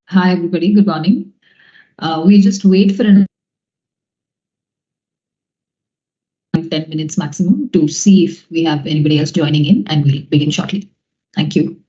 Hi, everybody. Good morning. We just wait for an 10 minutes maximum to see if we have anybody else joining in, and we'll begin shortly. Thank you.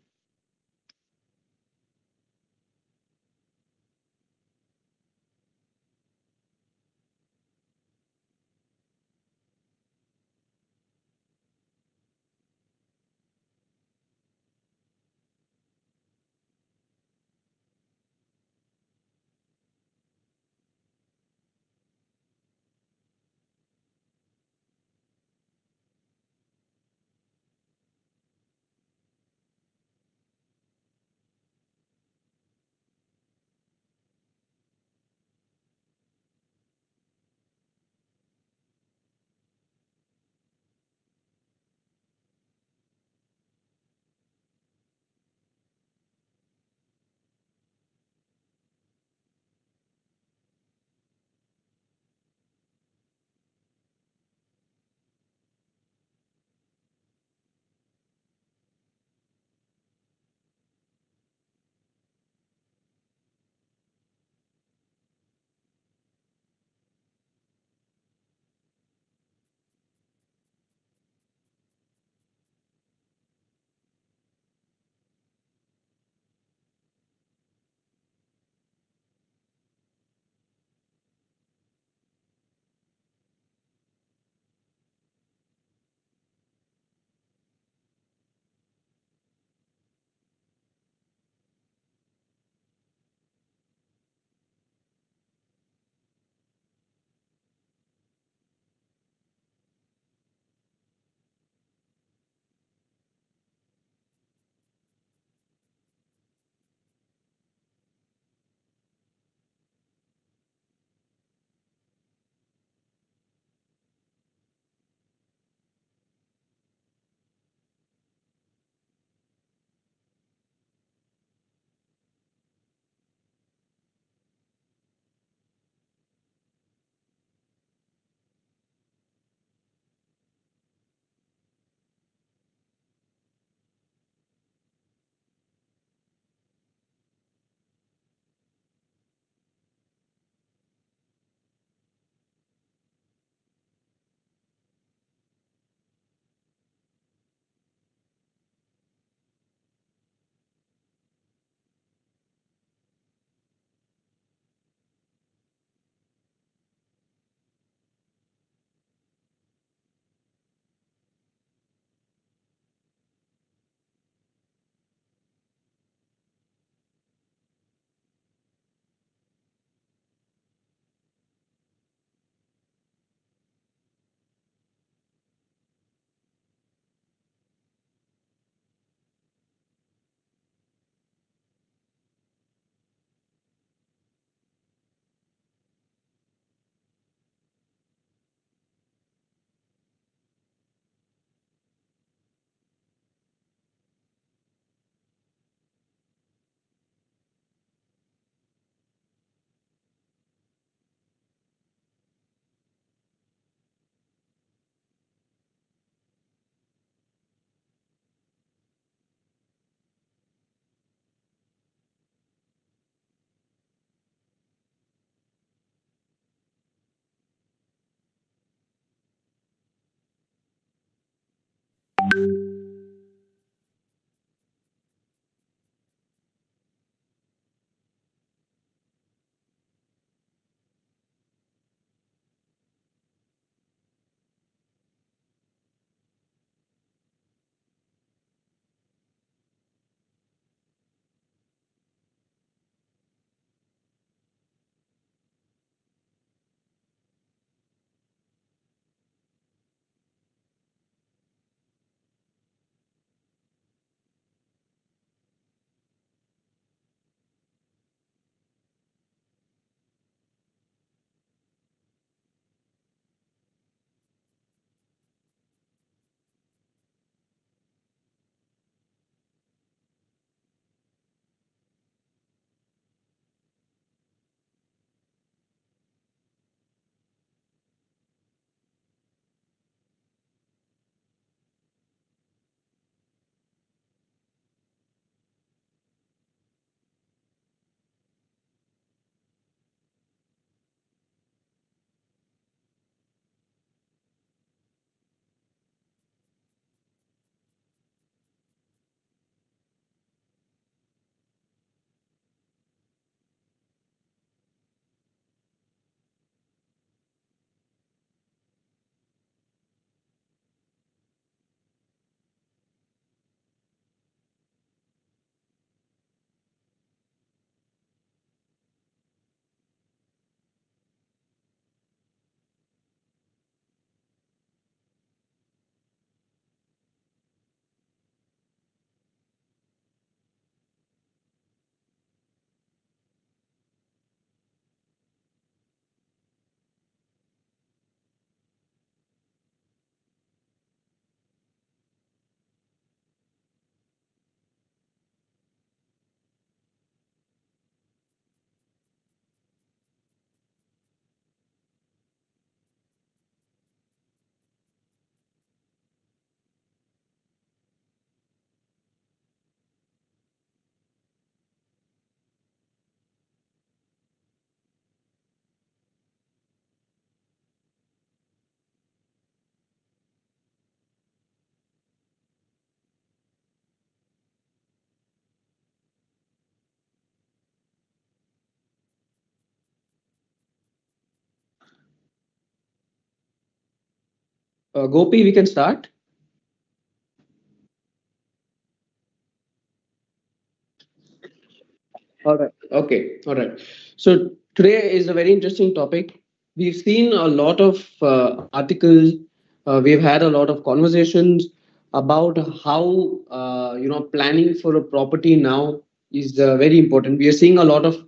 Gopi, we can start. All right. Okay. All right. So today is a very interesting topic. We've seen a lot of articles. We've had a lot of conversations about how planning for a property now is very important. We are seeing a lot of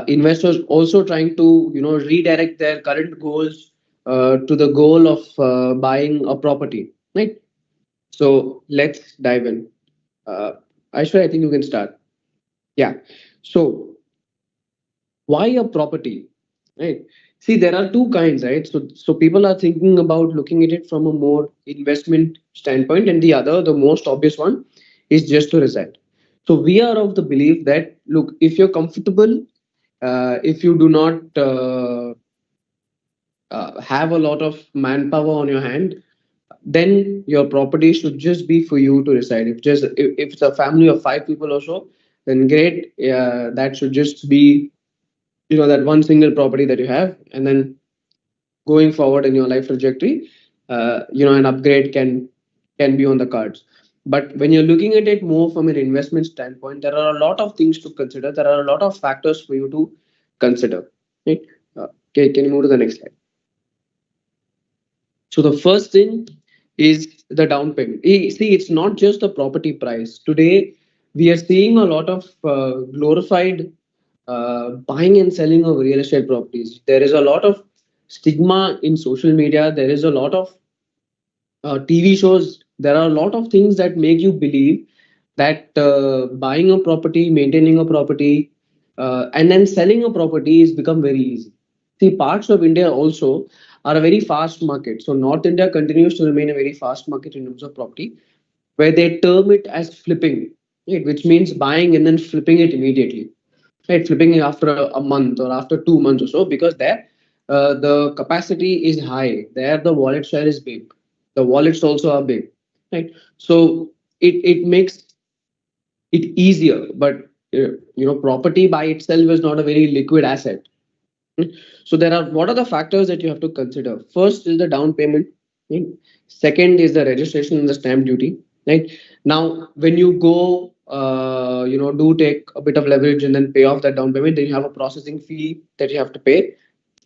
investors also trying to redirect their current goals to the goal of buying a property. Right. So let's dive in. Uh, Aishwarya, I think you can start. Yeah. So why a property, right? See, there are two kinds, right? So people are thinking about looking at it from a more investment standpoint, and the other, the most obvious one, is just to reside. So we are of the belief that, look, if you're comfortable, if you do not have a lot of manpower on your hand, then your property should just be for you to reside. If it's a family of five people or so, then great. That should just be that one single property that you have, and then going forward in your life trajectory, an upgrade can be on the cards. But when you're looking at it more from an investment standpoint, there are a lot of things to consider. There are a lot of factors for you to consider, right? Okay, can you move to the next slide? So the first thing is the down payment. See, it's not just the property price. Today, we are seeing a lot of glorified buying and selling of real estate properties. There is a lot of stigma in social media. There is a lot of TV shows. There are a lot of things that make you believe that buying a property, maintaining a property, and then selling a property is become very easy. See, parts of India also are a very fast market. So North India continues to remain a very fast market in terms of property, where they term it as flipping, right? Which means buying and then flipping it immediately, right? Flipping it after a month or after 2 months or so, because there the capacity is high. There the wallet share is big. The wallets also are big, right? So it makes it easier, but property by itself is not a very liquid asset. So there are what are the factors that you have to consider? First is the down payment. Right? Second is the registration and the stamp duty. Right now, when you go, do take a bit of leverage and then pay off that down payment, then you have a processing fee that you have to pay,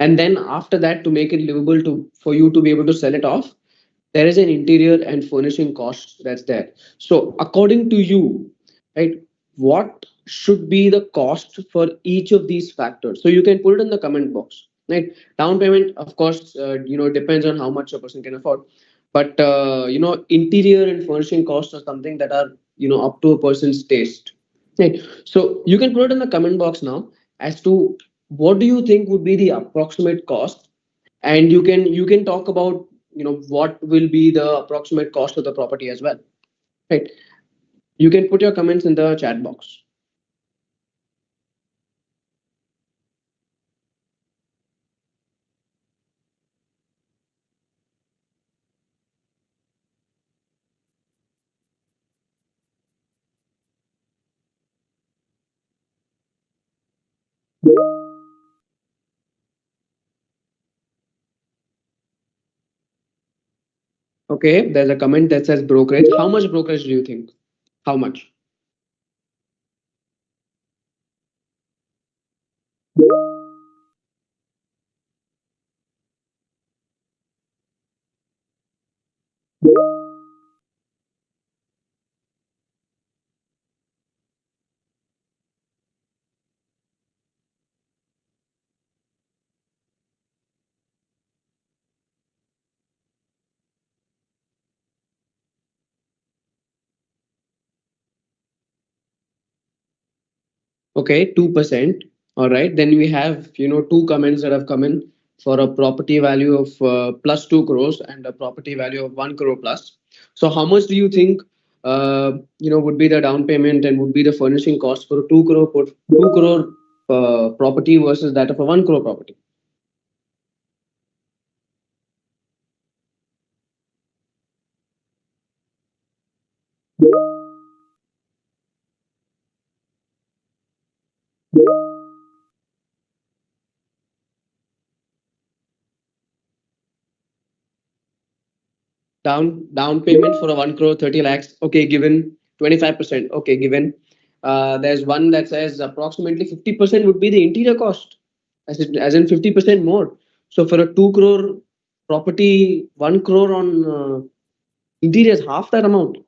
and then after that, to make it livable to for you to be able to sell it off, there is an interior and furnishing cost that's there. So according to you, right, what should be the cost for each of these factors? So you can put it in the comment box, right? Down payment, of course, depends on how much a person can afford, but interior and furnishing costs are something that are up to a person's taste, right? So you can put it in the comment box now as to what do you think would be the approximate cost, and you can talk about what will be the approximate cost of the property as well, right? You can put your comments in the chat box. Okay, there's a comment that says brokerage. How much brokerage do you think? How much? Okay, 2%. All right. Then we have, two comments that have come in for a property value of plus 2 crores and a property value of 1 crore plus. So how much do you think, would be the down payment and would be the furnishing cost for a 2 crore property versus that of a 1 crore property? down payment for a 1 crore 30 lakhs. Okay, given 25%. Okay, given. There's one that says approximately 50% would be the interior cost, as in 50% more. So for a 2 crore property, 1 crore on interior is half that amount.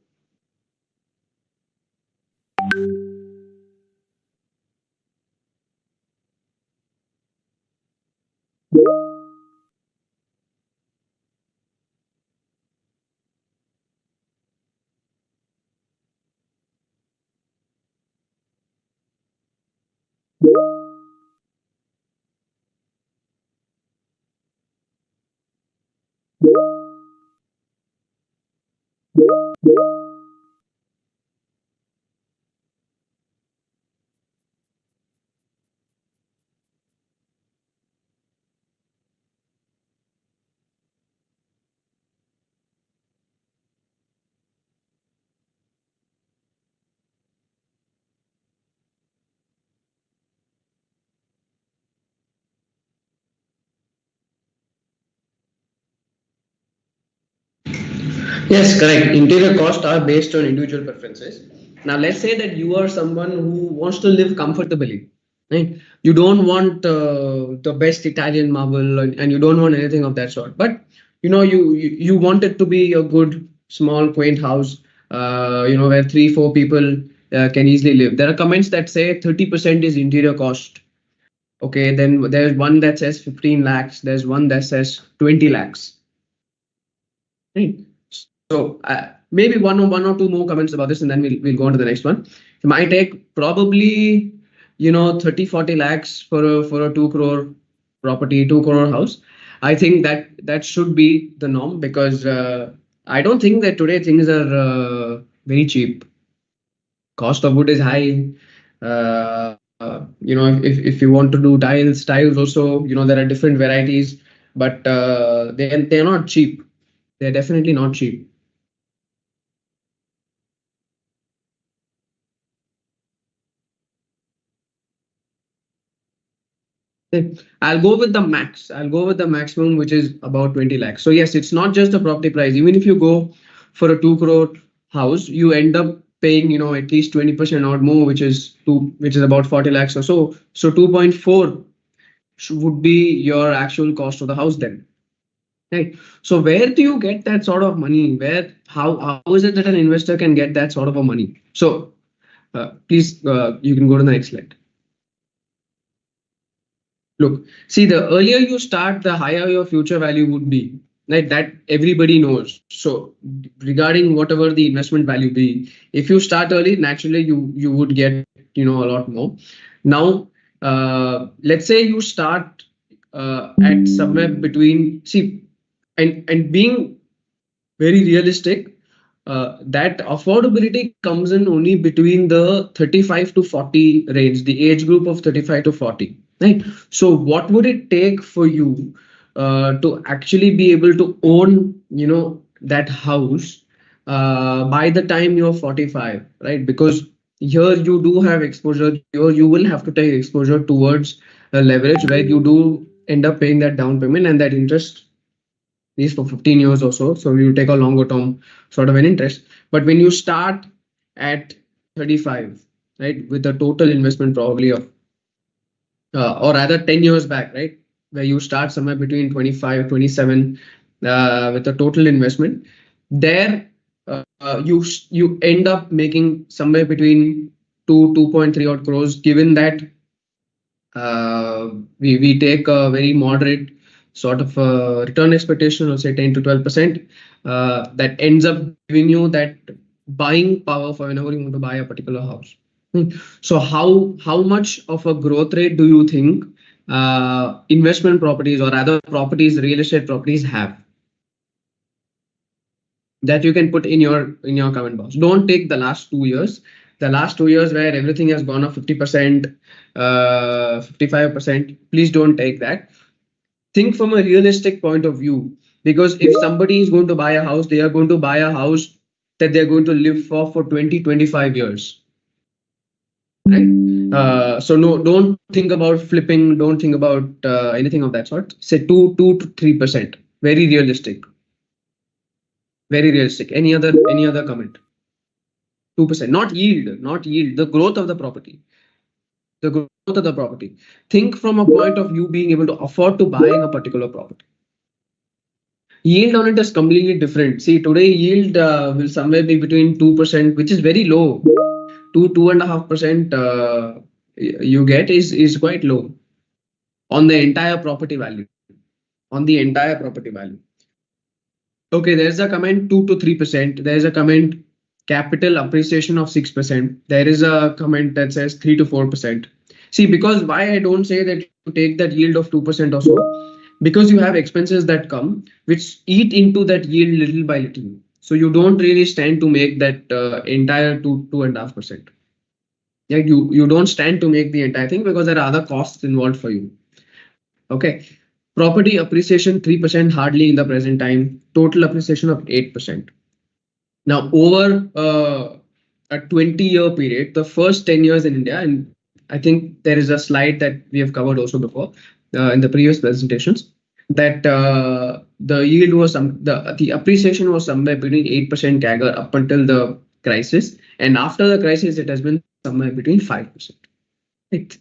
Yes, correct. Interior costs are based on individual preferences. Now, let's say that you are someone who wants to live comfortably, right? You don't want the best Italian marble, and you don't want anything of that sort. But you want it to be a good, small, quaint house. Where 3-4 people can easily live. There are comments that say 30% is interior cost. Okay, then there's one that says 15 lakhs. There's one that says 20 lakhs. Right. So maybe one or two more comments about this, and then we'll go on to the next one. It might take probably 30-40 lakhs for a 2 crore property, 2 crore house. I think that should be the norm, because I don't think that today things are very cheap. Cost of wood is high. If you want to do tiles also, there are different varieties, but they're not cheap. They're definitely not cheap. I'll go with the max. I'll go with the maximum, which is about 20 lakhs. So yes, it's not just the property price. Even if you go for a 2 crore house, you end up paying, at least 20% or more, which is about 40 lakhs or so. So 2.4 would be your actual cost of the house then. Right. So where do you get that sort of money? How is it that an investor can get that sort of a money? So please, you can go to the next slide. Look, see, the earlier you start, the higher your future value would be. Right, that everybody knows. So regarding whatever the investment value be, if you start early, naturally you would get a lot more. Now, let's say you start at somewhere between, see, and being very realistic, that affordability comes in only between the 35 to 40 range, the age group of 35 to 40. Right. So what would it take for you to actually be able to own, that house by the time you're 45, right? Because here you do have exposure. Here you will have to take exposure towards leverage, right? You do end up paying that down payment and that interest is for 15 years or so. So you take a longer term sort of an interest. But when you start at 35, right, with a total investment probably of or rather 10 years back, right, where you start somewhere between 25, 27 with a total investment, there you end up making somewhere between 2.3 odd crores, given that we take a very moderate sort of return expectation, or say 10 to 12%, that ends up giving you that buying power for whenever you want to buy a particular house. So how much of a growth rate do you think investment properties, or other properties, real estate properties have? That you can put in your comment box. Don't take the last 2 years. The last 2 years where everything has gone up 50%, 55%. Please don't take that. Think from a realistic point of view, because if somebody is going to buy a house, they are going to buy a house that they're going to live for 20-25 years. Right. So no, don't think about flipping. Don't think about anything of that sort. Say 2 to 3%. Very realistic. Very realistic. Any other comment? 2%. Not yield, not yield. The growth of the property. The growth of the property. Think from a point of you being able to afford to buying a particular property. Yield on it is completely different. See, today yield will somewhere be between 2%, which is very low. 2.5% you get is quite low on the entire property value. On the entire property value. Okay, there's a comment 2 to 3%. There's a comment capital appreciation of 6%. There is a comment that says 3 to 4%. See, because why I don't say that you take that yield of 2% or so, because you have expenses that come which eat into that yield little by little. So you don't really stand to make that entire 2.5%. Yeah, you don't stand to make the entire thing because there are other costs involved for you. Okay. Property appreciation 3% hardly in the present time. Total appreciation of 8%. Now, over a 20-year period, the first 10 years in India, and I think there is a slide that we have covered also before in the previous presentations, that the yield was the appreciation was somewhere between 8% CAGR up until the crisis, and after the crisis, it has been somewhere between 5%.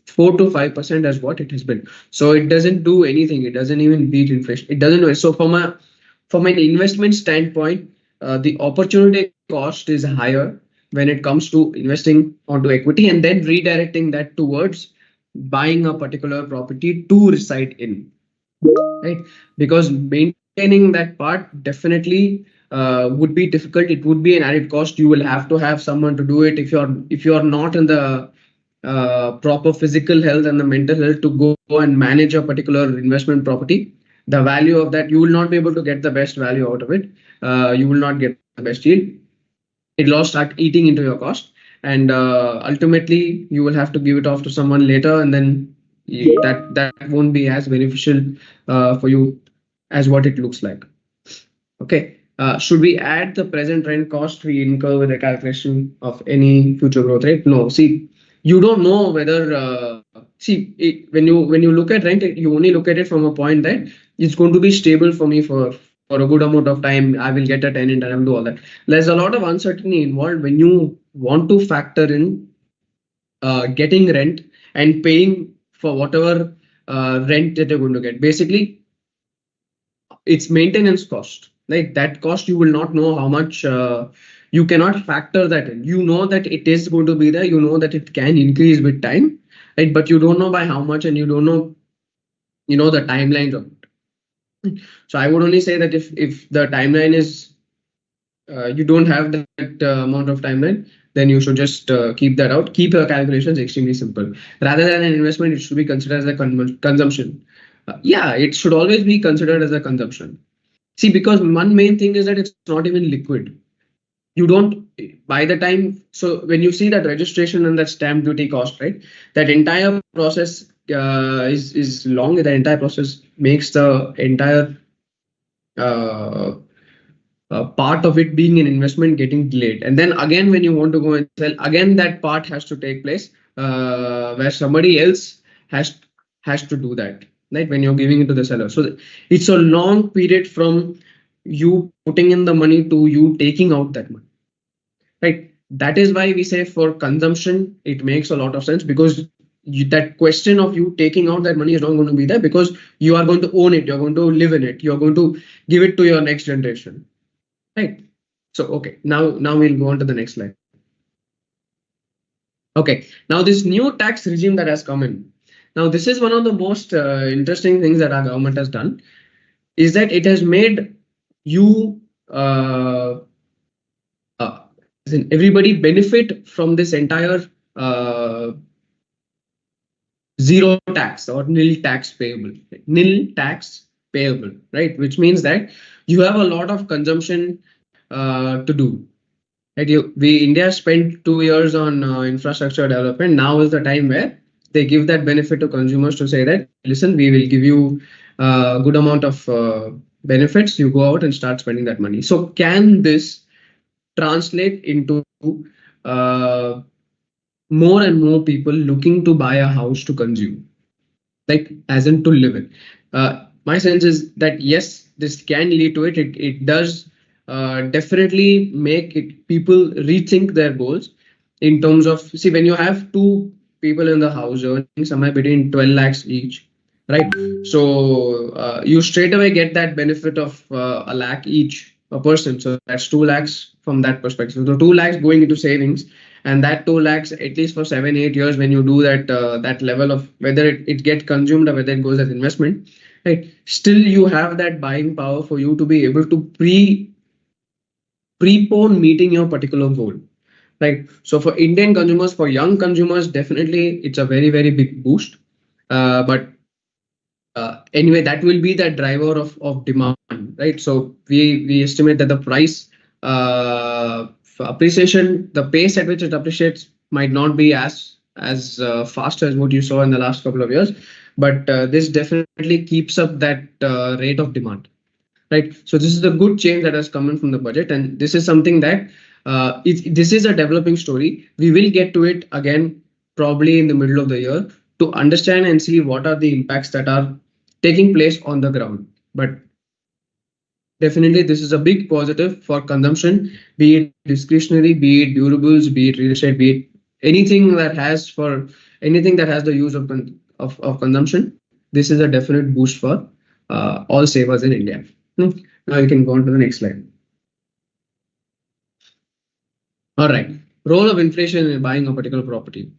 4 to 5% is what it has been. So it doesn't do anything. It doesn't even beat inflation. It doesn't. So from an investment standpoint, the opportunity cost is higher when it comes to investing onto equity and then redirecting that towards buying a particular property to reside in, right? Because maintaining that part definitely would be difficult. It would be an added cost. You will have to have someone to do it if you're not in the proper physical health and the mental health to go and manage a particular investment property. The value of that, you will not be able to get the best value out of it. You will not get the best yield. It will all start eating into your cost, and ultimately you will have to give it off to someone later, and then that won't be as beneficial for you as what it looks like. Okay. Should we add the present rent cost we incur with the calculation of any future growth rate? No. See, you don't know whether when you look at rent, you only look at it from a point that it's going to be stable for me for a good amount of time. I will get a tenant and I will do all that. There's a lot of uncertainty involved when you want to factor in getting rent and paying for whatever rent that you're going to get. Basically, it's maintenance cost. Like that cost, you will not know how much. You cannot factor that in. You know that it is going to be there. You know that it can increase with time, right? But you don't know by how much, and you don't know, the timelines of it. So I would only say that if the timeline is you don't have that amount of timeline, then you should just keep that out. Keep your calculations extremely simple. Rather than an investment, it should be considered as a consumption. Yeah, it should always be considered as a consumption. See, because one main thing is that it's not even liquid. You don't, by the time, so when you see that registration and that stamp duty cost, right, that entire process is long. The entire process makes the entire part of it being an investment getting delayed. And then again, when you want to go and sell, again that part has to take place where somebody else has to do that, right? When you're giving it to the seller, so it's a long period from you putting in the money to you taking out that money, right? That is why we say for consumption it makes a lot of sense, because that question of you taking out that money is not going to be there, because you are going to own it, you're going to live in it, you're going to give it to your next generation, right? So okay, now we'll go on to the next slide. Okay, now this new tax regime that has come in, now this is one of the most interesting things that our government has done, is that it has made you everybody benefit from this entire zero tax or nil tax payable. Nil tax payable, right? Which means that you have a lot of consumption to do. Right? India spent 2 years on infrastructure development. Now is the time where they give that benefit to consumers to say that, listen, we will give you a good amount of benefits. You go out and start spending that money. So can this translate into more and more people looking to buy a house to consume, like as in to live in? My sense is that yes, this can lead to it. It does definitely make people rethink their goals in terms of, see, when you have two people in the house earning somewhere between 12 lakhs each, right? So you straight away get that benefit of a lakh each a person. So that's 2 lakhs from that perspective. So 2 lakhs going into savings, and that 2 lakhs at least for 7 8 years, when you do that that level of whether it get consumed or whether it goes as investment, right? Still you have that buying power for you to be able to prepone meeting your particular goal. Right. So for Indian consumers, for young consumers, definitely it's a very, very big boost. But anyway, that will be the driver of demand, right? So we estimate that the price for appreciation, the pace at which it appreciates might not be as fast as what you saw in the last couple of years, but this definitely keeps up that rate of demand, right? So this is a good change that has come in from the budget, and this is something that this is a developing story. We will get to it again probably in the middle of the year to understand and see what are the impacts that are taking place on the ground. But definitely, this is a big positive for consumption, be it discretionary, be it durables, be it real estate, be it anything that has for anything that has the use of consumption. This is a definite boost for all savers in India. Hmm. Now you can go on to the next slide. All right. Role of inflation in buying a particular property.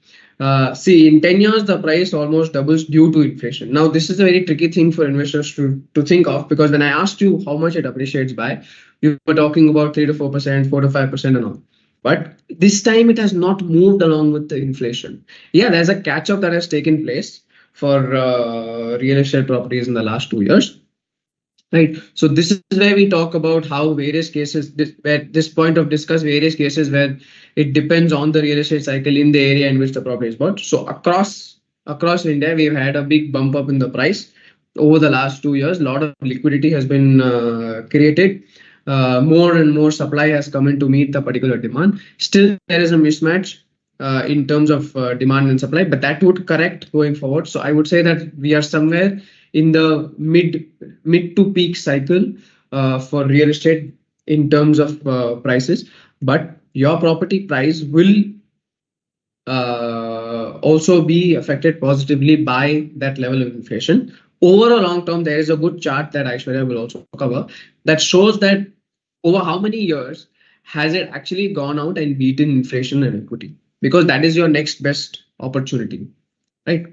See, in 10 years, the price almost doubles due to inflation. Now, this is a very tricky thing for investors to think of, because when I asked you how much it appreciates by, you were talking about 3 to 4%, 4 to 5% and all. But this time it has not moved along with the inflation. Yeah, there's a catch up that has taken place for real estate properties in the last 2 years. Right. So this is where we talk about how various cases, where this point of discuss various cases where it depends on the real estate cycle in the area in which the property is bought. So across India, we've had a big bump up in the price over the last 2 years. A lot of liquidity has been created. More and more supply has come in to meet the particular demand. Still, there is a mismatch in terms of demand and supply, but that would correct going forward. So I would say that we are somewhere in the mid to peak cycle for real estate in terms of prices, but your property price will also be affected positively by that level of inflation. Over a long term, there is a good chart that Aishwarya will also cover that shows that over how many years has it actually gone out and beaten inflation and equity, because that is your next best opportunity, right?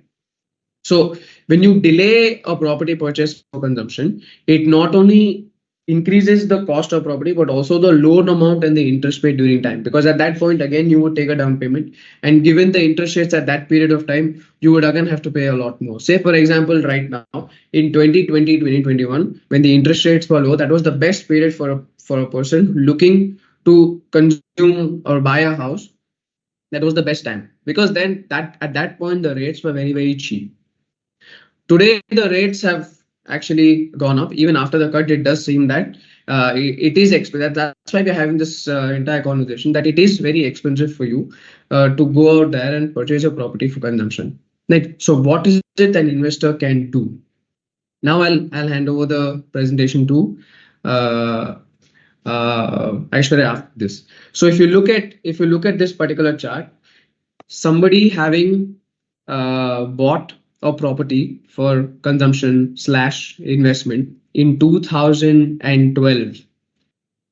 So when you delay a property purchase for consumption, it not only increases the cost of property, but also the loan amount and the interest paid during time. Because at that point, again, you would take a down payment. And given the interest rates at that period of time, you would again have to pay a lot more. Say, for example, right now in 2020, 2021, when the interest rates were low, that was the best period for a person looking to consume or buy a house. That was the best time, because then that at that point the rates were very, very cheap. Today, the rates have actually gone up. Even after the cut, it does seem that it is expensive. That's why we're having this entire conversation, that it is very expensive for you to go out there and purchase a property for consumption. Like, so what is it an investor can do? Now I'll hand over the presentation to Aishwarya after this. So if you look at this particular chart, somebody having bought a property for consumption slash investment in 2012,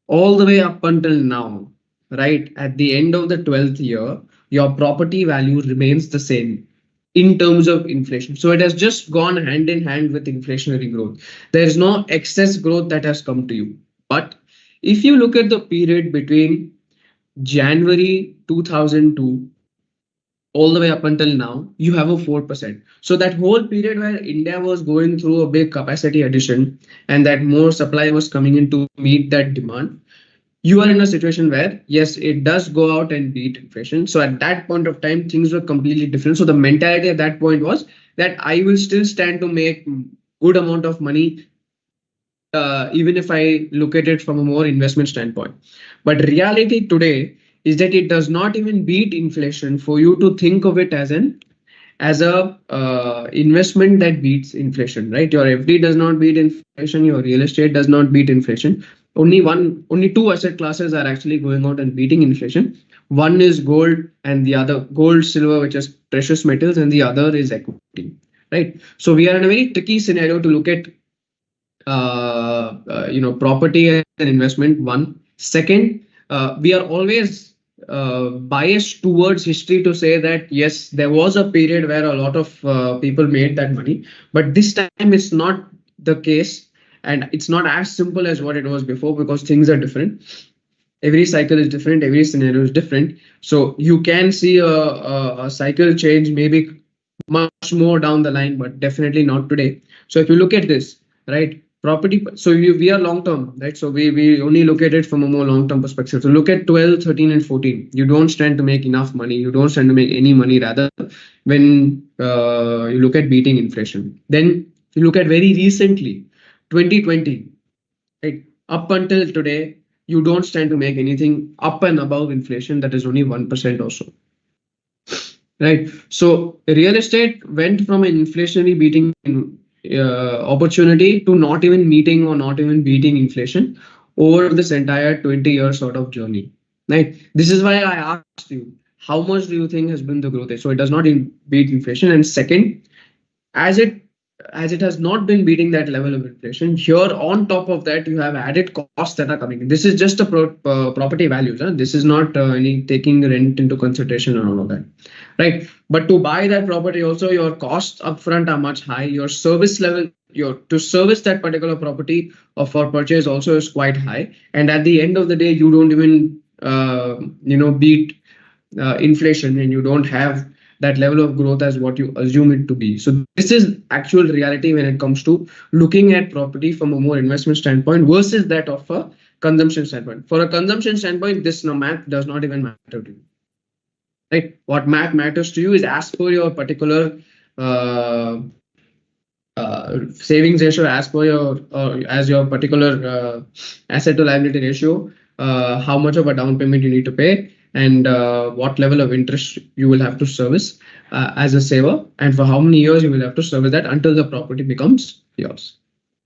all the way up until now, right? At the end of the 12th year, your property value remains the same in terms of inflation. So it has just gone hand in hand with inflationary growth. There is no excess growth that has come to you. But if you look at the period between January 2002 all the way up until now, you have a 4%. So that whole period where India was going through a big capacity addition and that more supply was coming in to meet that demand, you are in a situation where, yes, it does go out and beat inflation. So at that point of time, things were completely different. So the mentality at that point was that I will still stand to make good amount of money, even if I look at it from a more investment standpoint. But reality today is that it does not even beat inflation for you to think of it as a investment that beats inflation, right? Your FD does not beat inflation, your real estate does not beat inflation. only two asset classes are actually going out and beating inflation. One is gold, and the other gold, silver, which is precious metals, and the other is equity. Right. So we are in a very tricky scenario to look at property as an investment. One. Second, we are always biased towards history to say that yes, there was a period where a lot of people made that money, but this time it's not the case, and it's not as simple as what it was before, because things are different. Every cycle is different, every scenario is different. So you can see a cycle change maybe much more down the line, but definitely not today. So if you look at this, right, property, so we are long term, right? So we only look at it from a more long term perspective. So look at 12, 13, and 14. You don't stand to make enough money. You don't stand to make any money, rather, when you look at beating inflation. Then you look at very recently, 2020, right? Up until today, you don't stand to make anything up and above inflation. That is only 1% or so. Right. So real estate went from an inflationary beating opportunity to not even meeting or not even beating inflation over this entire 20-year sort of journey. Right. This is why I asked you, how much do you think has been the growth rate? So it does not beat inflation. And second, as it has not been beating that level of inflation, here on top of that you have added costs that are coming in. This is just a property values. This is not any taking rent into consideration and all of that, right? But to buy that property also, your costs upfront are much high. Your service level, your to service that particular property or for purchase also is quite high. And at the end of the day, you don't even beat inflation, and you don't have that level of growth as what you assume it to be. So this is actual reality when it comes to looking at property from a more investment standpoint versus that of a consumption standpoint. For a consumption standpoint, this math does not even matter to you. Right? What math matters to you is as per your particular savings ratio, as per your particular asset to liability ratio, how much of a down payment you need to pay, and what level of interest you will have to service as a saver, and for how many years you will have to service that until the property becomes yours.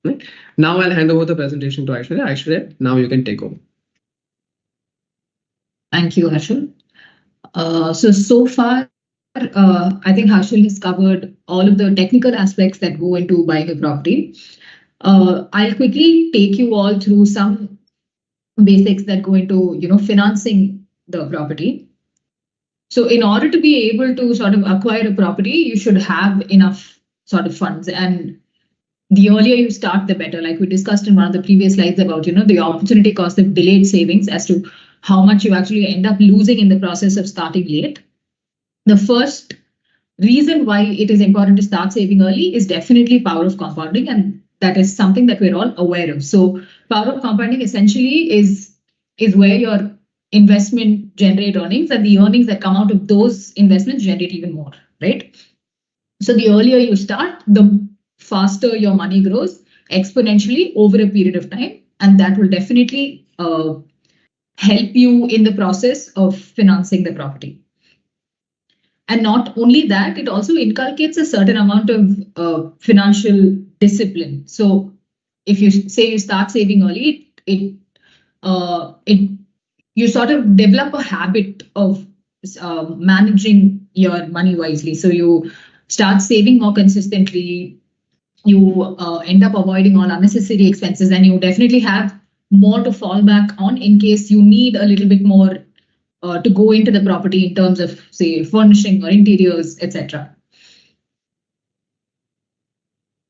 Right? Now I'll hand over the presentation to Aishwarya. Aishwarya, now you can take over. Thank you, Harshil. So far, I think Harshil has covered all of the technical aspects that go into buying a property. I'll quickly take you all through some basics that go into financing the property. So in order to be able to sort of acquire a property, you should have enough sort of funds, and the earlier you start, the better. Like we discussed in one of the previous slides about the opportunity cost of delayed savings as to how much you actually end up losing in the process of starting late. The first reason why it is important to start saving early is definitely power of compounding, and that is something that we're all aware of. So power of compounding essentially is where your investment generate earnings, and the earnings that come out of those investments generate even more, right? So the earlier you start, the faster your money grows exponentially over a period of time, and that will definitely help you in the process of financing the property. And not only that, it also inculcates a certain amount of financial discipline. So if you say you start saving early, you sort of develop a habit of managing your money wisely. So you start saving more consistently, you end up avoiding all unnecessary expenses, and you definitely have more to fall back on in case you need a little bit more to go into the property in terms of, say, furnishing or interiors, etc.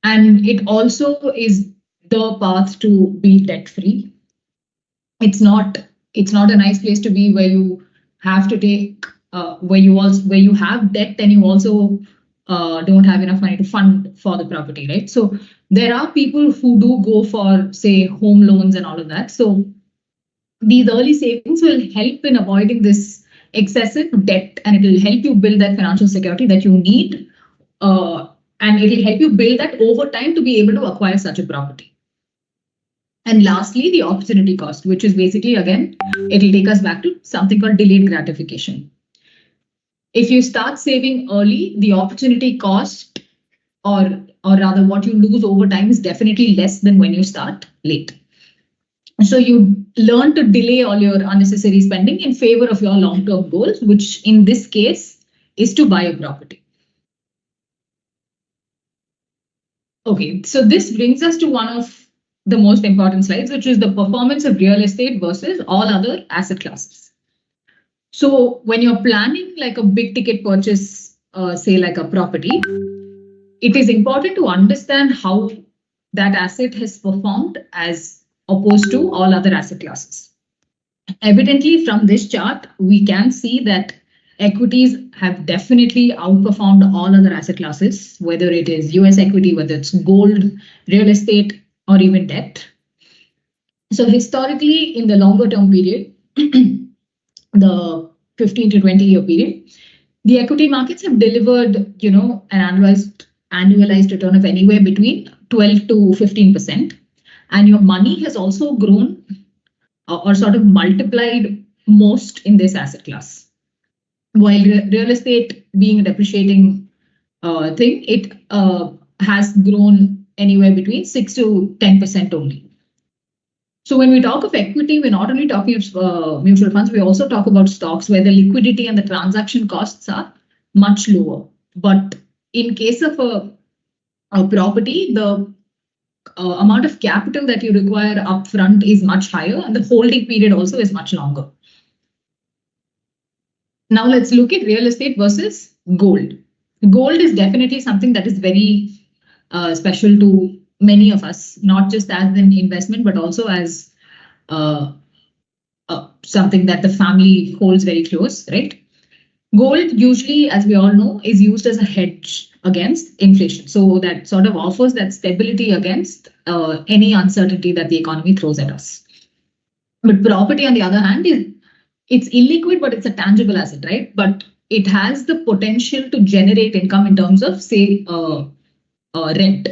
And it also is the path to be debt-free. It's not a nice place to be where you have to take where you have debt and you also don't have enough money to fund for the property, right? So there are people who do go for, say, home loans and all of that. So these early savings will help in avoiding this excessive debt, and it will help you build that financial security that you need, and it will help you build that over time to be able to acquire such a property. And lastly, the opportunity cost, which is basically, again, it will take us back to something called delayed gratification. If you start saving early, the opportunity cost, or rather what you lose over time, is definitely less than when you start late. So you learn to delay all your unnecessary spending in favor of your long-term goals, which in this case is to buy a property. Okay, so this brings us to one of the most important slides, which is the performance of real estate versus all other asset classes. So when you're planning like a big ticket purchase, say like a property, it is important to understand how that asset has performed as opposed to all other asset classes. Evidently, from this chart, we can see that equities have definitely outperformed all other asset classes, whether it is US equity, whether it's gold, real estate, or even debt. So historically, in the longer term period, the 15 to 20-year period, the equity markets have delivered, an annualized return of anywhere between 12 to 15%. And your money has also grown or sort of multiplied most in this asset class. While real estate being a depreciating thing, it has grown anywhere between 6 to 10% only. So when we talk of equity, we're not only talking of mutual funds, we also talk about stocks where the liquidity and the transaction costs are much lower. But in case of a property, the amount of capital that you require upfront is much higher, and the holding period also is much longer. Now let's look at real estate versus gold. Gold is definitely something that is very special to many of us, not just as an investment, but also as something that the family holds very close, right? Gold usually, as we all know, is used as a hedge against inflation. So that sort of offers that stability against any uncertainty that the economy throws at us. But property, on the other hand, it's illiquid, but it's a tangible asset, right? But it has the potential to generate income in terms of, say, rent.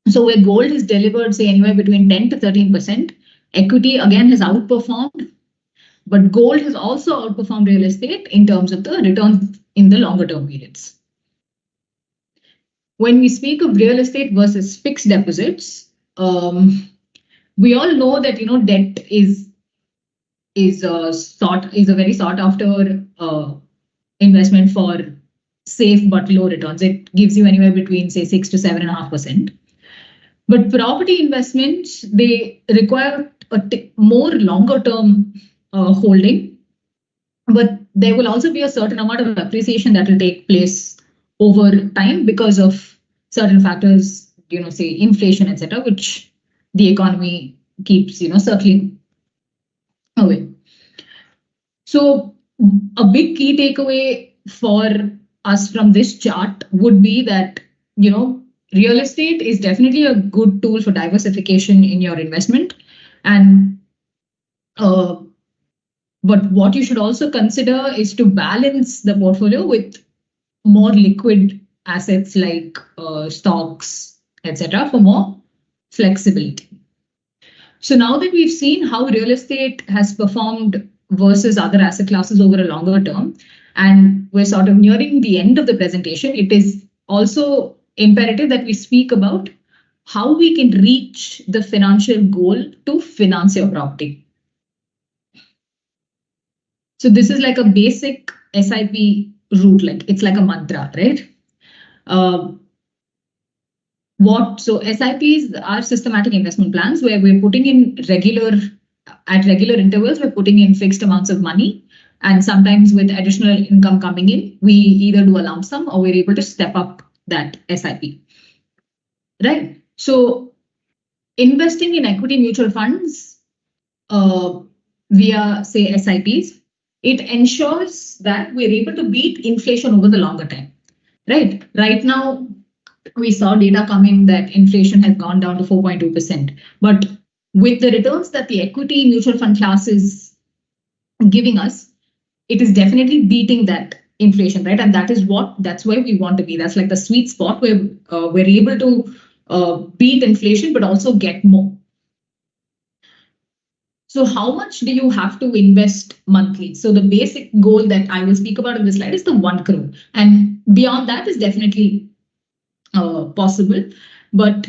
So where gold has delivered, say, anywhere between 10 to 13%, equity again has outperformed, but gold has also outperformed real estate in terms of the returns in the longer term periods. When we speak of real estate versus fixed deposits, we all know that debt is a very sought after investment for safe but low returns. It gives you anywhere between, say, 6 to 7.5%. But property investments, they require more longer term holding, but there will also be a certain amount of appreciation that will take place over time because of certain factors, say inflation, etc., which the economy keeps, circling away. So a big key takeaway for us from this chart would be that, real estate is definitely a good tool for diversification in your investment. And but what you should also consider is to balance the portfolio with more liquid assets like stocks, etc., for more flexibility. So now that we've seen how real estate has performed versus other asset classes over a longer term, and we're sort of nearing the end of the presentation, it is also imperative that we speak about how we can reach the financial goal to finance your property. So this is like a basic SIP route, like it's like a mantra, right? So SIPs are systematic investment plans where we're putting in at regular intervals, we're putting in fixed amounts of money. And sometimes with additional income coming in, we either do a lump sum or we're able to step up that SIP, right? So investing in equity mutual funds via, say, SIPs, it ensures that we're able to beat inflation over the longer time, right? Right now, we saw data come in that inflation has gone down to 4.2%. But with the returns that the equity mutual fund class is giving us, it is definitely beating that inflation, right? And that's where we want to be. That's like the sweet spot where we're able to beat inflation, but also get more. So how much do you have to invest monthly? So the basic goal that I will speak about in this slide is the 1 crore. And beyond that is definitely possible. But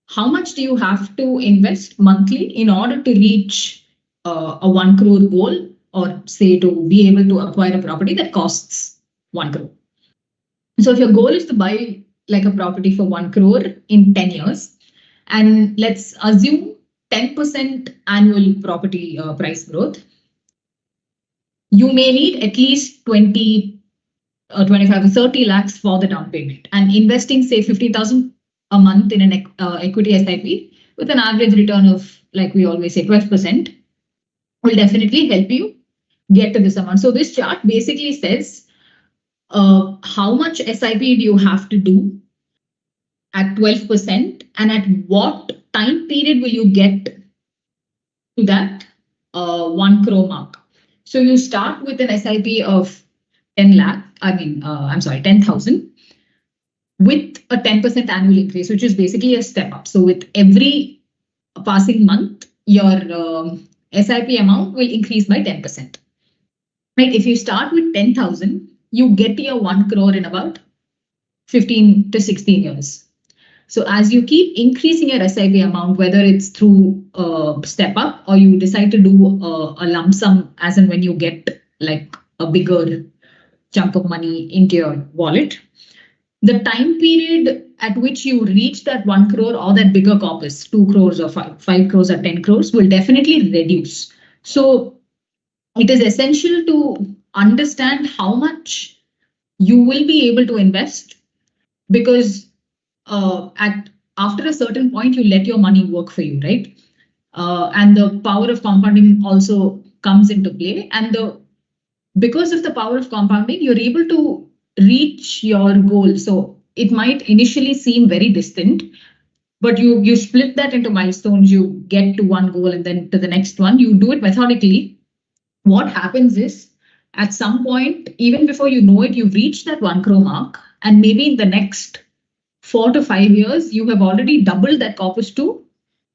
how much do you have to invest monthly in order to reach a 1 crore goal, or say to be able to acquire a property that costs 1 crore. So if your goal is to buy like a property for 1 crore in 10 years, and let's assume 10% annual property price growth, you may need at least 20, 25 or 30 lakhs for the down payment, and investing say 50,000 a month in an equity SIP with an average return of, like we always say, 12% will definitely help you get to this amount. So this chart basically says how much SIP do you have to do at 12%, and at what time period will you get to that 1 crore mark. So you start with an SIP of 10 lakh, I'm sorry, 10,000 with a 10% annual increase, which is basically a step up. So with every passing month, your SIP amount will increase by 10%. Right? If you start with 10,000, you get to your 1 crore in about 15 to 16 years. So as you keep increasing your SIP amount, whether it's through step up or you decide to do a lump sum as and when you get like a bigger chunk of money into your wallet, the time period at which you reach that 1 crore or that bigger corpus, 2 crores or 5 crores or 10 crores, will definitely reduce. So it is essential to understand how much you will be able to invest, because after a certain point, you let your money work for you, right? And the power of compounding also comes into play. And because of the power of compounding, you're able to reach your goal. So it might initially seem very distant, but you split that into milestones. You get to one goal and then to the next one. You do it methodically. What happens is, at some point, even before you know it, you've reached that 1 crore mark, and maybe in the next 4 to 5 years, you have already doubled that corpus to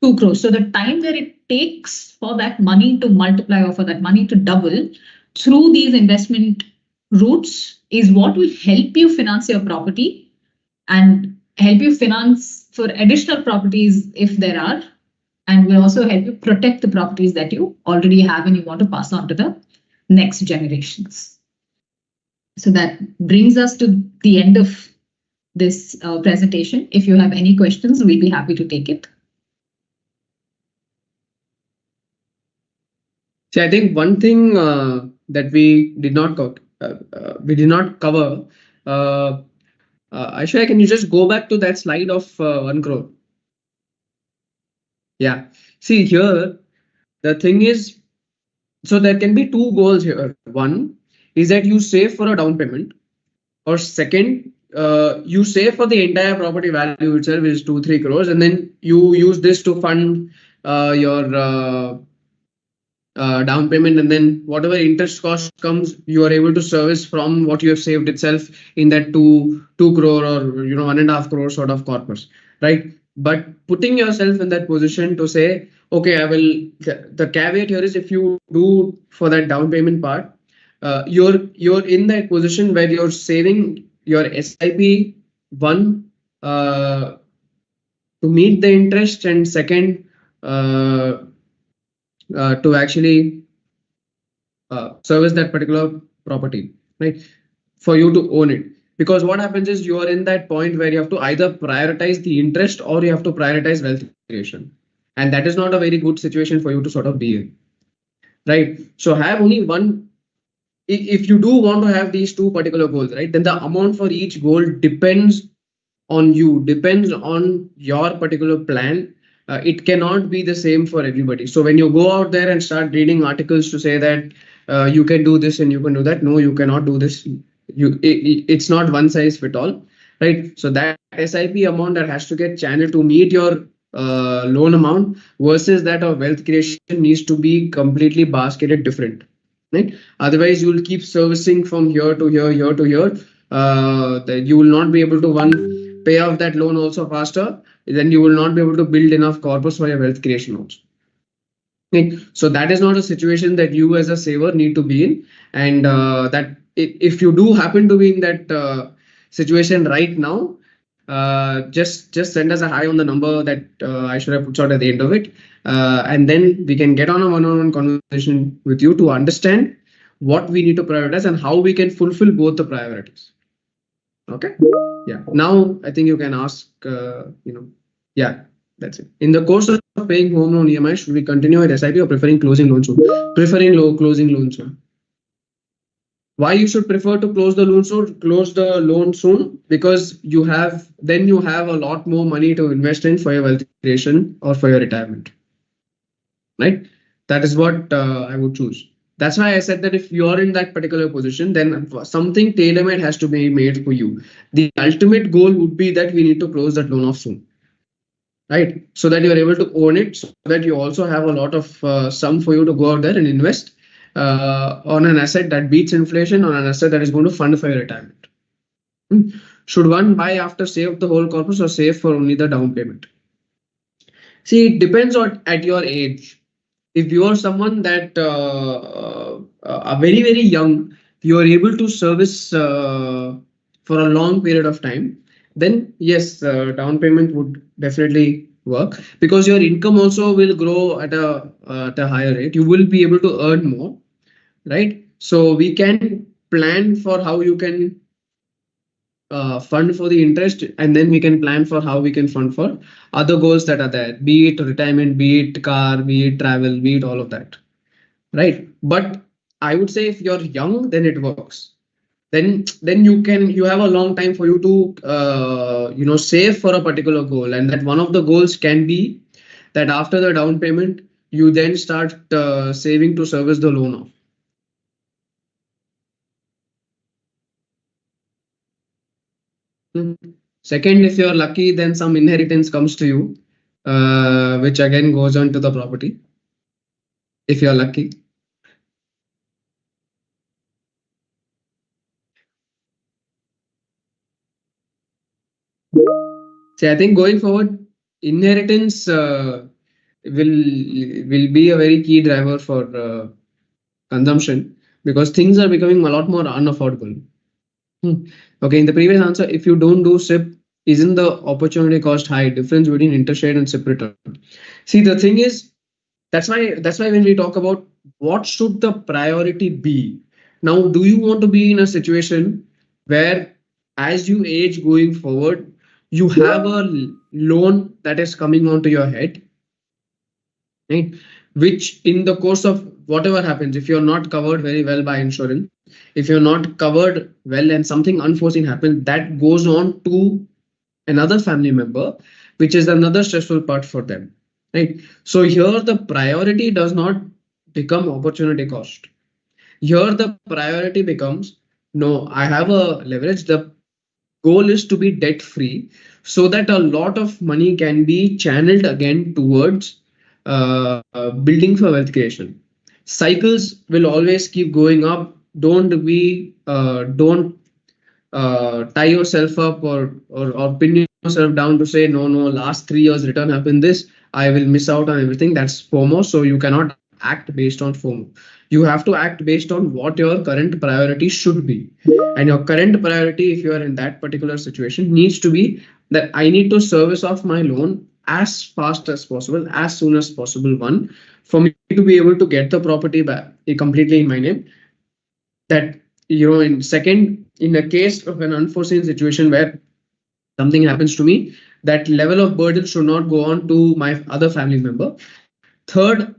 2 crores. So the time that it takes for that money to multiply or for that money to double through these investment routes is what will help you finance your property and help you finance for additional properties if there are, and will also help you protect the properties that you already have and you want to pass on to the next generations. So that brings us to the end of this presentation. If you have any questions, we'll be happy to take it. See, I think one thing that we did not cover. Aishwarya, can you just go back to that slide of 1 crore? Yeah. See here, the thing is, so there can be two goals here. One is that you save for a down payment, or second, you save for the entire property value itself, which is 2-3 crores, and then you use this to fund your down payment, and then whatever interest cost comes, you are able to service from what you have saved itself in that 2 crore or 1.5 crore sort of corpus, right? But putting yourself in that position to say, okay, I will. The caveat here is, if you do for that down payment part, you're in that position where you're saving your SIP, one, to meet the interest, and second, to actually service that particular property, right? For you to own it. Because what happens is, you are in that point where you have to either prioritize the interest or you have to prioritize wealth creation. And that is not a very good situation for you to sort of be in, right? So have only one. If you do want to have these two particular goals, right, then the amount for each goal depends on you, depends on your particular plan. It cannot be the same for everybody. So when you go out there and start reading articles to say that you can do this and you can do that, no, you cannot do this. It's not one size fit all, right? So that SIP amount that has to get channeled to meet your loan amount versus that of wealth creation needs to be completely basketed different, right? Otherwise, you will keep servicing from here to here, here to here. That you will not be able to, one, pay off that loan also faster. Then you will not be able to build enough corpus for your wealth creation also. Okay. So that is not a situation that you as a saver need to be in. And that if you do happen to be in that situation right now, just send us a hi on the number that Aishwarya puts out at the end of it, and then we can get on a one-on-one conversation with you to understand what we need to prioritize and how we can fulfill both the priorities. Okay. Yeah. Now I think you can ask. Yeah, that's it. In the course of paying home loan EMI, should we continue with SIP or preferring closing loan soon? Preferring low closing loan soon. Why you should prefer to close the loan soon? Close the loan soon because you have a lot more money to invest in for your wealth creation or for your retirement. Right? That is what I would choose. That's why I said that if you're in that particular position, then something tailor-made has to be made for you. The ultimate goal would be that we need to close that loan off soon, right? So that you're able to own it, so that you also have a lot of sum for you to go out there and invest on an asset that beats inflation, on an asset that is going to fund for your retirement. Should one buy after save the whole corpus or save for only the down payment? See, it depends on at your age. If you are someone that are very young, you are able to service for a long period of time, then yes, down payment would definitely work because your income also will grow at a higher rate. You will be able to earn more, right? So we can plan for how you can fund for the interest, and then we can plan for how we can fund for other goals that are there, be it retirement, be it car, be it travel, be it all of that, right? But I would say if you're young, then it works. Then you have a long time for you to save for a particular goal, and that one of the goals can be that after the down payment you then start saving to service the loan off. Second, if you're lucky, then some inheritance comes to you, which again goes on to the property. If you're lucky. See, I think going forward, inheritance will be a very key driver for consumption because things are becoming a lot more unaffordable. Okay, in the previous answer, if you don't do SIP, isn't the opportunity cost high? Difference between interest rate and SIP return. See, the thing is, that's why when we talk about what should the priority be. Now, do you want to be in a situation where as you age going forward, you have a loan that is coming onto your head, right? Which in the course of whatever happens, if you're not covered very well by insurance, if you're not covered well and something unforeseen happens, that goes on to another family member, which is another stressful part for them, right? So here the priority does not become opportunity cost. Here the priority becomes, no, I have a leverage. The goal is to be debt free so that a lot of money can be channeled again towards building for wealth creation. Cycles will always keep going up. Don't tie yourself up or pin yourself down to say no, last 3 years return happened this, I will miss out on everything. That's FOMO. So you cannot act based on FOMO. You have to act based on what your current priority should be, and your current priority, if you are in that particular situation, needs to be that I need to service off my loan as fast as possible, as soon as possible, one, for me to be able to get the property back completely in my name. That, in second, in a case of an unforeseen situation where something happens to me, that level of burden should not go on to my other family member. Third,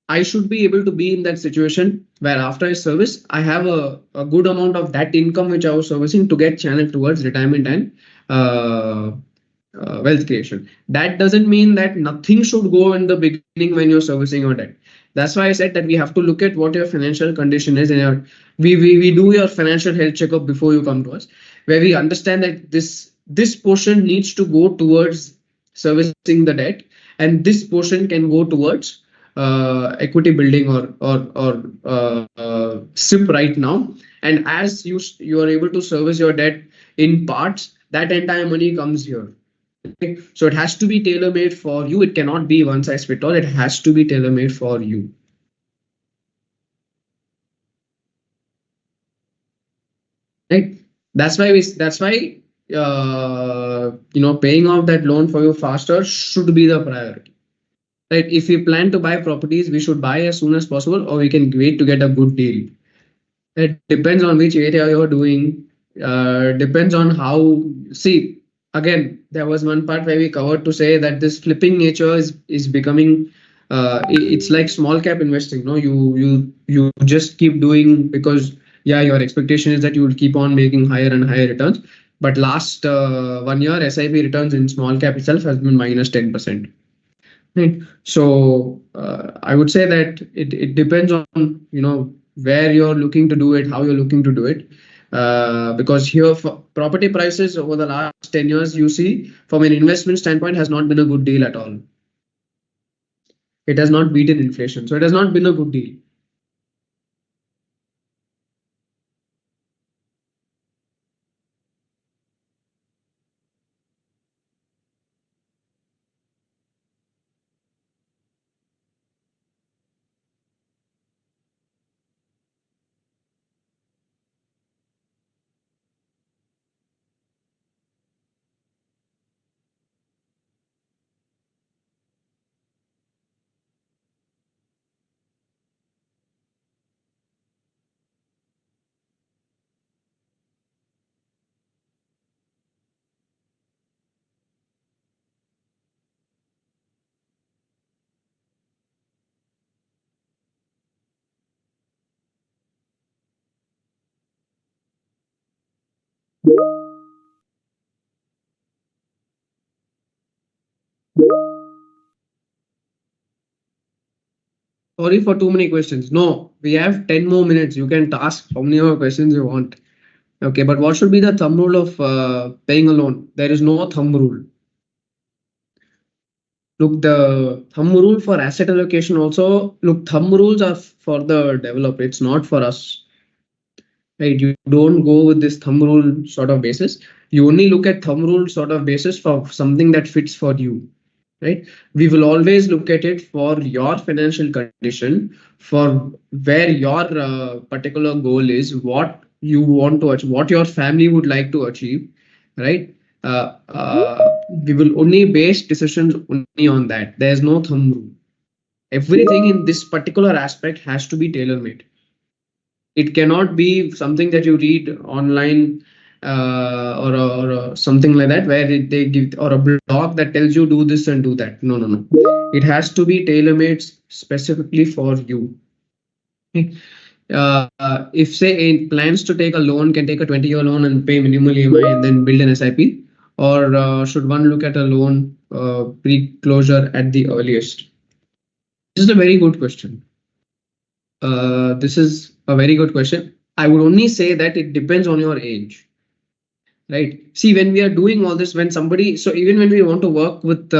I should be able to be in that situation where after I service, I have a good amount of that income which I was servicing to get channeled towards retirement and uh, wealth creation. That doesn't mean that nothing should go in the beginning when you're servicing your debt. That's why I said that we have to look at what your financial condition is, and we do your financial health checkup before you come to us, where we understand that this portion needs to go towards servicing the debt, and this portion can go towards equity building or SIP right now. And as you are able to service your debt in parts, that entire money comes here. Okay? So it has to be tailor made for you. It cannot be one size fit all. It has to be tailor made for you. Right? That's why paying off that loan for you faster should be the priority. Right? If we plan to buy properties, we should buy as soon as possible, or we can wait to get a good deal. It depends on which area you're doing. Depends on how. See, again, there was one part where we covered to say that this flipping nature is becoming. It's like small cap investing. No, you just keep doing because yeah, your expectation is that you will keep on making higher and higher returns. But last 1 year, SIP returns in small cap itself has been minus 10%. Right. So I would say that it depends on where you're looking to do it, how you're looking to do it. Because here for property prices over the last 10 years, you see from an investment standpoint has not been a good deal at all. It has not beaten inflation. So it has not been a good deal. Sorry for too many questions. No, we have 10 more minutes. You can ask how many more questions you want. Okay, but what should be the thumb rule of paying a loan? There is no thumb rule. Look, the thumb rule for asset allocation also, look, thumb rules are for the developer, it's not for us. Right? You don't go with this thumb rule sort of basis. You only look at thumb rule sort of basis for something that fits for you. Right? We will always look at it for your financial condition, for where your particular goal is, what you want to achieve, what your family would like to achieve, right? We will only base decisions only on that. There's no thumb rule. Everything in this particular aspect has to be tailor made. It cannot be something that you read online or something like that where they give, or a blog that tells you do this and do that. No, no, no. It has to be tailor made specifically for you. Okay. If say a plans to take a loan, can take a 20-year loan and pay minimal EMI and then build an SIP, or should one look at a loan pre-closure at the earliest? This is a very good question. This is a very good question. I would only say that it depends on your age, right? See, when we are doing all this, when somebody, so even when we want to work with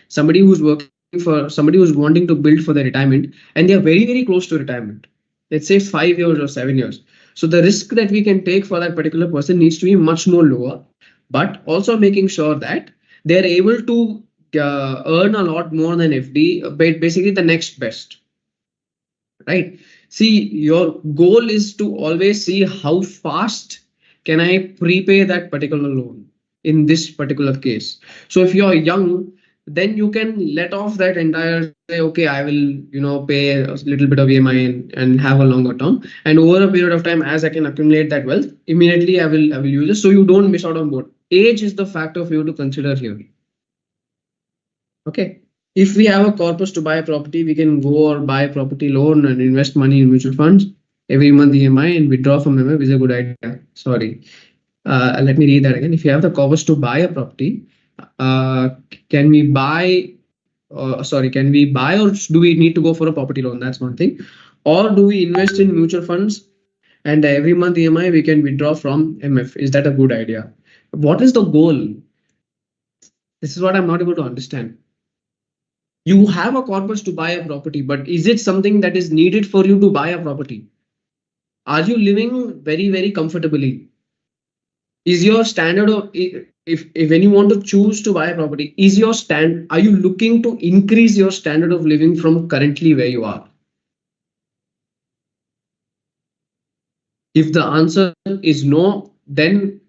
somebody who's working for somebody who's wanting to build for their retirement, and they are very, very close to retirement, let's say 5 years or 7 years. So the risk that we can take for that particular person needs to be much more lower, but also making sure that they're able to earn a lot more than FD, basically the next best, right? See, your goal is to always see how fast can I prepay that particular loan in this particular case. So if you're young, then you can let off that entire say, okay, I will, pay a little bit of EMI and have a longer term. And over a period of time, as I can accumulate that wealth, immediately I will use it. So you don't miss out on both. Age is the factor for you to consider here. Okay. If we have a corpus to buy a property, we can go or buy a property loan and invest money in mutual funds every month EMI and withdraw from MF is a good idea. Sorry. Let me read that again. If you have the corpus to buy a property, can we buy? Can we buy or do we need to go for a property loan? That's one thing. Or do we invest in mutual funds and every month EMI we can withdraw from MF? Is that a good idea? What is the goal? This is what I'm not able to understand. You have a corpus to buy a property, but is it something that is needed for you to buy a property? Are you living very, very comfortably? Is your standard of if when you want to choose to buy a property, is your are you looking to increase your standard of living from currently where you are? If the answer is no, then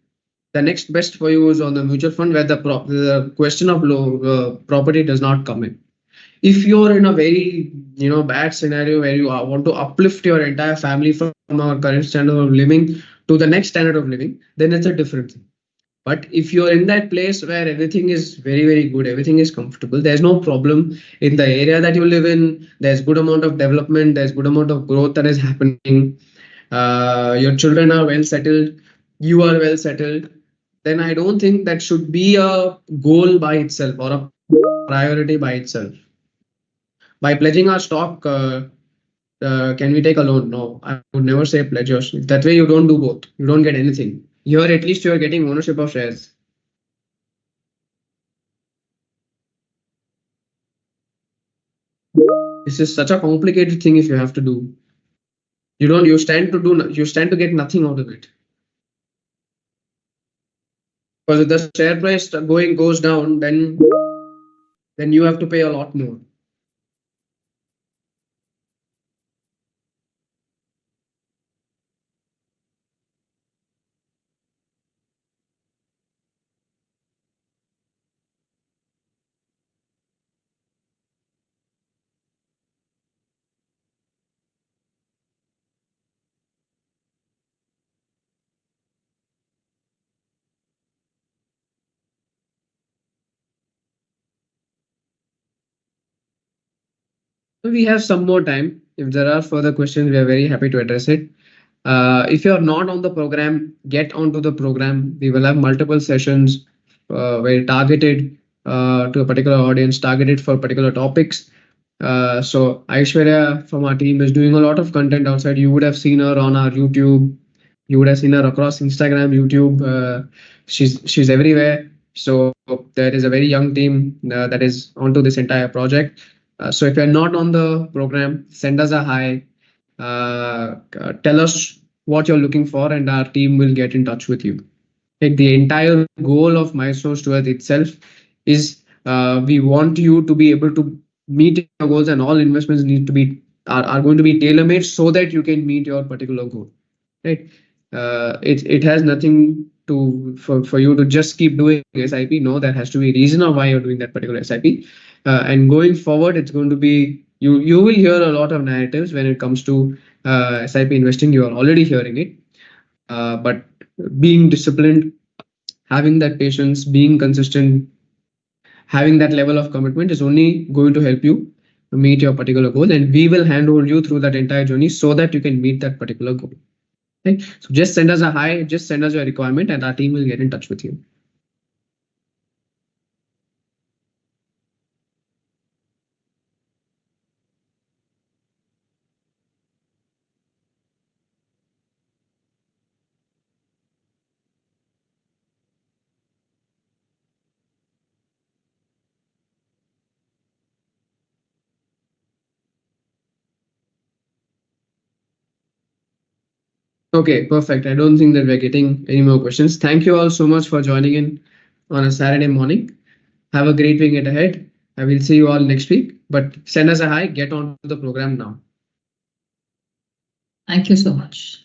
The next best for you is on the mutual fund where the question of property does not come in. If you're in a very bad scenario where you want to uplift your entire family from our current standard of living to the next standard of living, then it's a different thing. But if you're in that place where everything is very, very good, everything is comfortable, there's no problem in the area that you live in, there's good amount of development, there's good amount of growth that is happening, your children are well settled, you are well settled, then I don't think that should be a goal by itself or a priority by itself. By pledging our stock, can we take a loan? No, I would never say pledge your. That way, you don't do both. You don't get anything. Here, at least you are getting ownership of shares. This is such a complicated thing if you have to do. You don't. You stand to do. You stand to get nothing out of it. Because if the share price going goes down, then you have to pay a lot more. We have some more time. If there are further questions, we are very happy to address it. If you're not on the program, get onto the program. We will have multiple sessions very targeted to a particular audience, targeted for particular topics. So Aishwarya from our team is doing a lot of content outside. You would have seen her on our YouTube. You would have seen her across Instagram, YouTube. She's everywhere. So there is a very young team that is onto this entire project. So if you're not on the program, send us a hi. Tell us what you're looking for, and our team will get in touch with you. Like the entire goal of Milestones2Wealth itself is we want you to be able to meet your goals, and all investments need to be are going to be tailor made so that you can meet your particular goal. Right? It has nothing to for you to just keep doing SIP. No, there has to be a reason of why you're doing that particular SIP. And going forward, it's going to be you will hear a lot of narratives when it comes to SIP investing. You are already hearing it, but being disciplined, having that patience, being consistent, having that level of commitment is only going to help you meet your particular goal, and we will handhold you through that entire journey so that you can meet that particular goal. Right? So just send us a hi, just send us your requirement, and our team will get in touch with you. Okay, perfect. I don't think that we're getting any more questions. Thank you all so much for joining in on a Saturday morning. Have a great weekend ahead. I will see you all next week. But send us a hi, get on to the program now. Thank you so much.